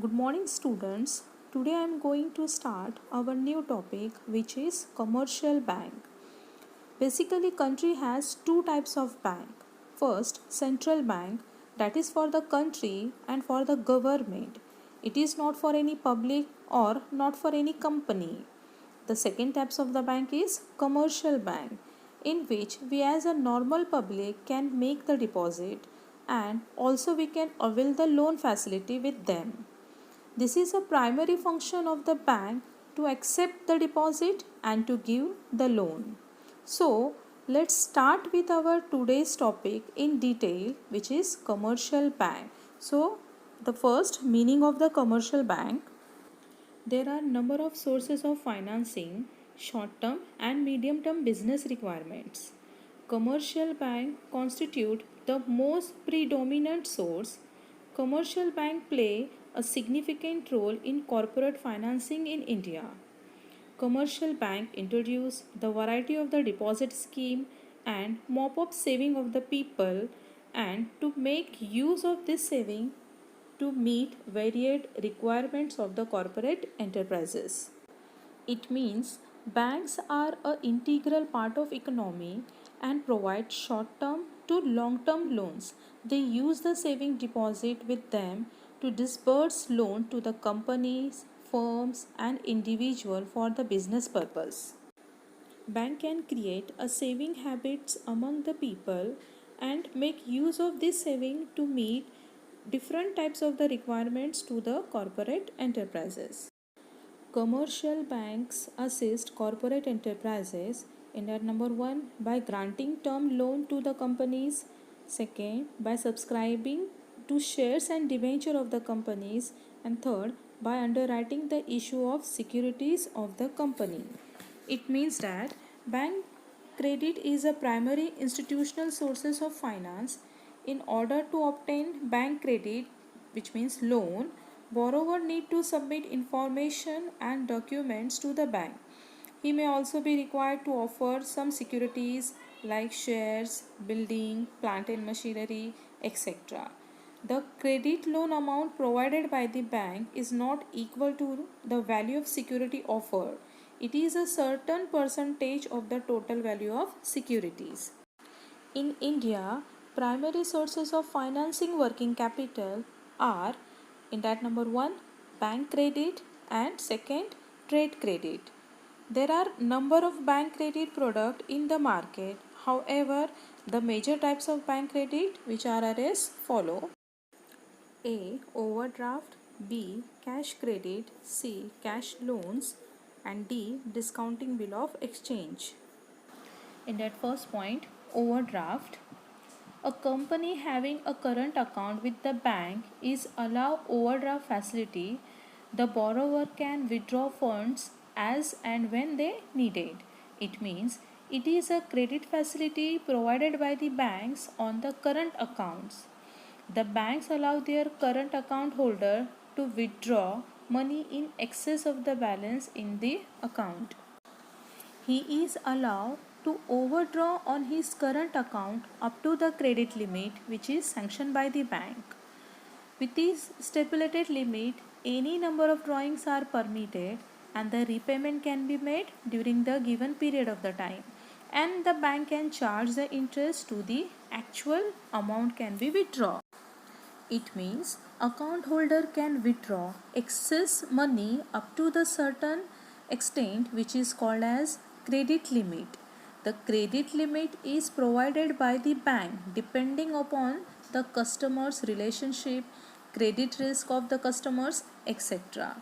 Good morning, students. Today I am going to start our new topic, which is commercial bank. Basically, country has two types of bank. First, central bank, that is for the country and for the government. It is not for any public or not for any company. The second types of the bank is commercial bank, in which we as a normal public can make the deposit and also we can avail the loan facility with them. This is a primary function of the bank to accept the deposit and to give the loan. So, let's start with our today's topic in detail, which is commercial bank. So, the first meaning of the commercial bank. There are number of sources of financing, short-term and medium-term business requirements. Commercial bank constitute the most predominant source. Commercial bank play a significant role in corporate financing in India. Commercial bank introduce the variety of the deposit scheme and mop up saving of the people, and to make use of this saving to meet varied requirements of the corporate enterprises. It means banks are an integral part of economy and provide short-term to long-term loans. They use the saving deposit with them to disburse loan to the companies, firms and individual for the business purpose. Bank can create a saving habits among the people and make use of this saving to meet different types of the requirements to the corporate enterprises. Commercial banks assist corporate enterprises in that number one by granting term loan to the companies, second by subscribing to shares and debenture of the companies, and third by underwriting the issue of securities of the company. It means that bank credit is a primary institutional sources of finance. In order to obtain bank credit, which means loan, borrower need to submit information and documents to the bank. He may also be required to offer some securities like shares, building, plant and machinery, etc. The credit loan amount provided by the bank is not equal to the value of security offered. It is a certain percentage of the total value of securities. In India, primary sources of financing working capital are in that number one bank credit and second trade credit. There are number of bank credit product in the market. However, the major types of bank credit which are as follow: A. Overdraft, B. Cash credit, C. Cash loans, and D. Discounting bill of exchange. In that first point, overdraft, a company having a current account with the bank is allow overdraft facility. The borrower can withdraw funds as and when they need it. It means it is a credit facility provided by the banks on the current accounts. The banks allow their current account holder to withdraw money in excess of the balance in the account. He is allowed to overdraw on his current account up to the credit limit which is sanctioned by the bank. With this stipulated limit, any number of drawings are permitted and the repayment can be made during the given period of the time, and the bank can charge the interest to the actual amount can be withdrawn. It means account holder can withdraw excess money up to the certain extent which is called as credit limit. The credit limit is provided by the bank depending upon the customer's relationship, credit risk of the customers, etc.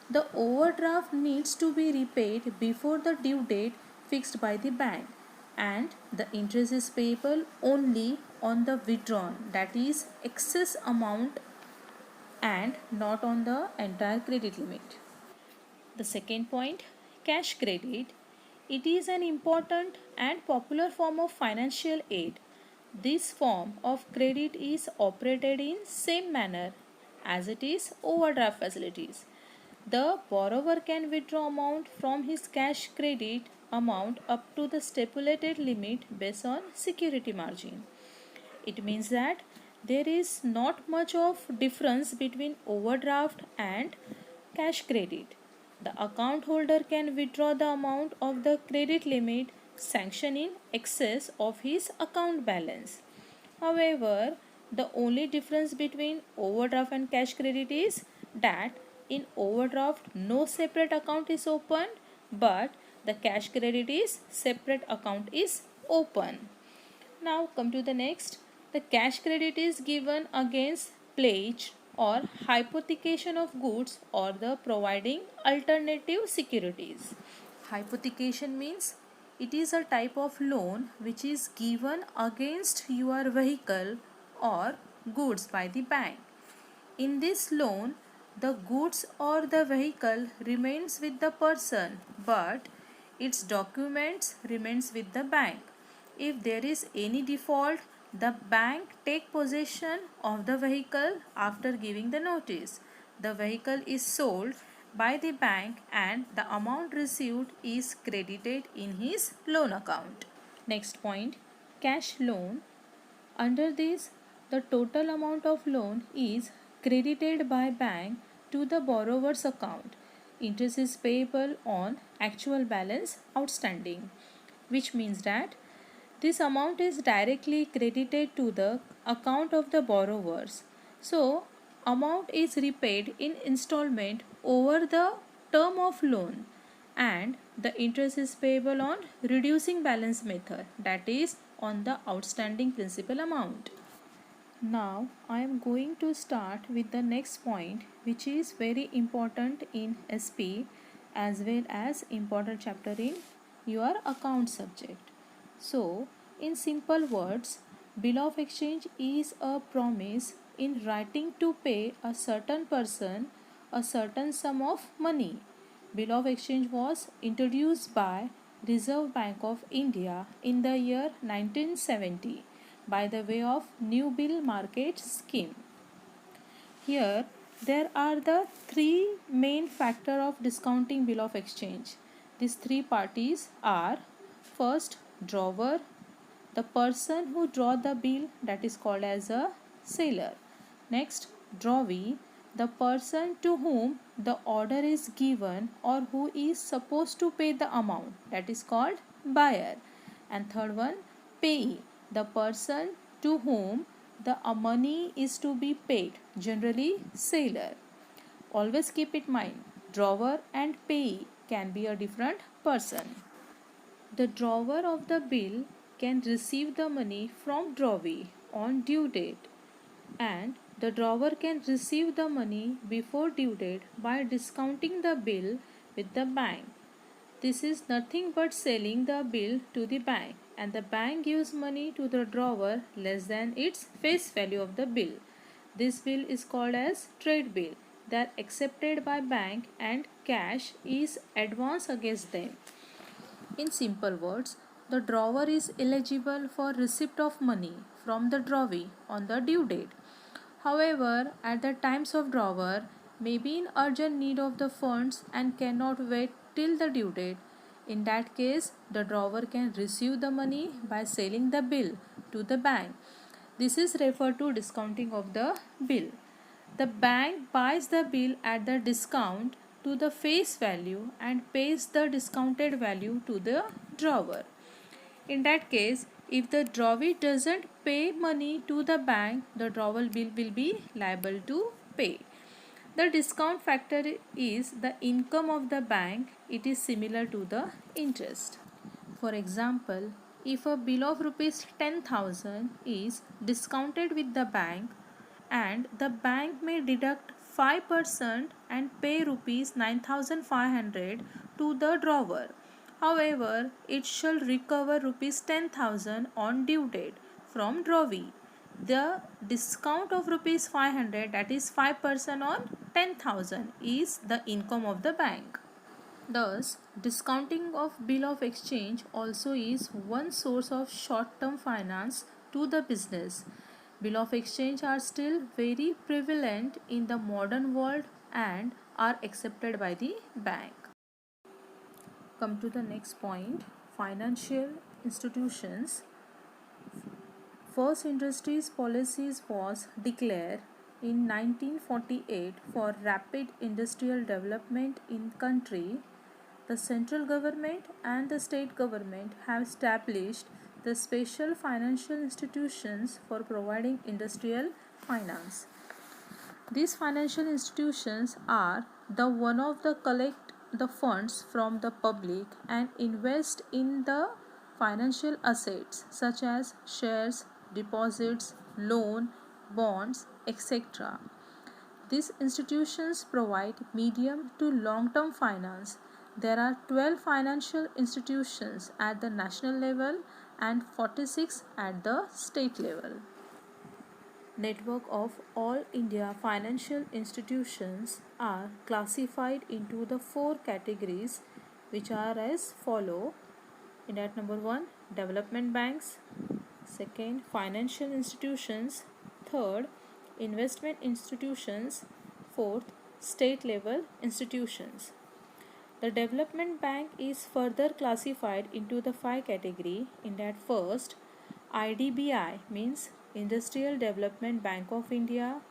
The overdraft needs to be repaid before the due date fixed by the bank, and the interest is payable only on the withdrawn, that is excess amount, and not on the entire credit limit. The second point, cash credit. It is an important and popular form of financial aid. This form of credit is operated in same manner as it is overdraft facilities. The borrower can withdraw amount from his cash credit amount up to the stipulated limit based on security margin. It means that there is not much of difference between overdraft and cash credit. The account holder can withdraw the amount of the credit limit sanctioned in excess of his account balance. However, the only difference between overdraft and cash credit is that in overdraft no separate account is opened, but the cash credit is separate account is open. Now come to the next. The cash credit is given against pledge or hypothecation of goods or the providing alternative securities. Hypothecation means it is a type of loan which is given against your vehicle or goods by the bank. In this loan, the goods or the vehicle remains with the person, but its documents remains with the bank. If there is any default, the bank take possession of the vehicle after giving the notice. The vehicle is sold by the bank and the amount received is credited in his loan account. Next point, cash loan. Under this, the total amount of loan is credited by bank to the borrower's account. Interest is payable on actual balance outstanding, which means that this amount is directly credited to the account of the borrowers. So, amount is repaid in installment over the term of loan, and the interest is payable on reducing balance method, that is on the outstanding principal amount. Now I am going to start with the next point, which is very important in SP as well as important chapter in your account subject. So, in simple words, bill of exchange is a promise in writing to pay a certain person a certain sum of money. Bill of exchange was introduced by Reserve Bank of India in the year 1970 by the way of new bill market scheme. Here there are the three main factor of discounting bill of exchange. These three parties are: first, drawer, the person who draw the bill, that is called as a seller. Next, drawee, the person to whom the order is given or who is supposed to pay the amount, that is called buyer. And third one, payee, the person to whom the money is to be paid, generally seller. Always keep it in mind, drawer and payee can be a different person. The drawer of the bill can receive the money from drawee on due date, and the drawer can receive the money before due date by discounting the bill with the bank. This is nothing but selling the bill to the bank, and the bank gives money to the drawer less than its face value of the bill. This bill is called as trade bill. They are accepted by bank and cash is advance against them. In simple words, the drawer is eligible for receipt of money from the drawee on the due date. However, at the times of drawer may be in urgent need of the funds and cannot wait till the due date. In that case, the drawer can receive the money by selling the bill to the bank. This is referred to discounting of the bill. The bank buys the bill at the discount to the face value and pays the discounted value to the drawer. In that case, if the drawee doesn't pay money to the bank, the drawer bill will be liable to pay. The discount factor is the income of the bank. It is similar to the interest. For example, if a bill of rupees 10,000 is discounted with the bank, and the bank may deduct 5% and pay rupees 9,500 to the drawer. However, it shall recover rupees 10,000 on due date from drawee. The discount of rupees 500, that is 5% on 10,000, is the income of the bank. Thus, discounting of bill of exchange also is one source of short-term finance to the business. Bill of exchange are still very prevalent in the modern world and are accepted by the bank. Come to the next point, financial institutions First industries policies was declared in 1948 for rapid industrial development in country. The central government and the state government have established the special financial institutions for providing industrial finance. These financial institutions are the one of the collect the funds from the public and invest in the financial assets such as shares, deposits, loan, bonds, etc. These institutions provide medium to long-term finance. There are 12 financial institutions at the national level and 46 at the state level. Network of all India financial institutions are classified into the four categories which are as follow. In that number 1, development banks, second, financial institutions, third, investment institutions, fourth, state level institutions. The development bank is further classified into the 5 category. In that first, IDBI means Industrial Development Bank of India.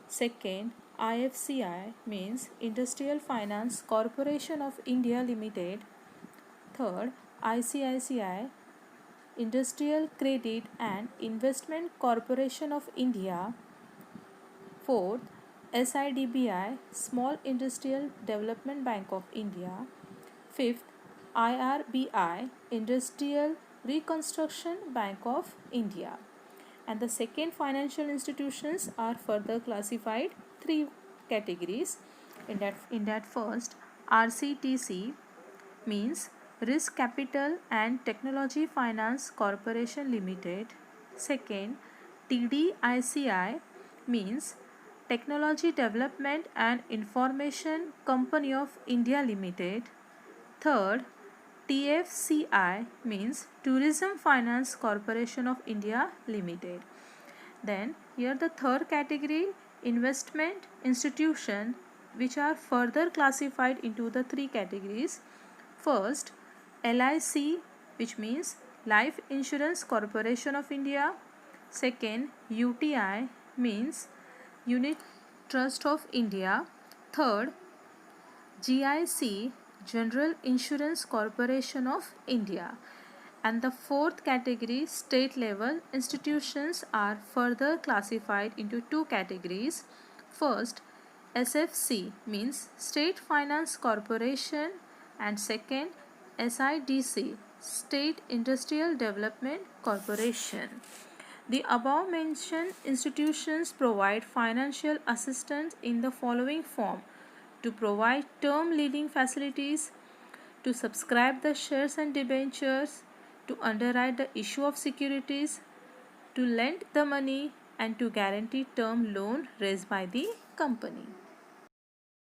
Second, IFCI means Industrial Finance Corporation of India Limited. Third, ICICI Industrial Credit and Investment Corporation of India. Fourth, SIDBI Small Industrial Development Bank of India. Fifth, IRBI Industrial Reconstruction Bank of India. And the second financial institutions are further classified 3 categories. In that first, RCTC means Risk Capital and Technology Finance Corporation Limited. Second, TDICI means Technology Development and Information Company of India Limited. Third, TFCI means Tourism Finance Corporation of India Limited. Then here the third category, investment institution, which are further classified into the 3 categories. First, LIC, which means Life Insurance Corporation of India. Second, UTI means Unit Trust of India. Third, GIC, General Insurance Corporation of India. And the fourth category, state level institutions, are further classified into 2 categories. First, SFC means State Finance Corporation, and second, SIDC, State Industrial Development Corporation. The above mentioned institutions provide financial assistance in the following form: to provide term lending facilities, to subscribe the shares and debentures, to underwrite the issue of securities, to lend the money, and to guarantee term loan raised by the company.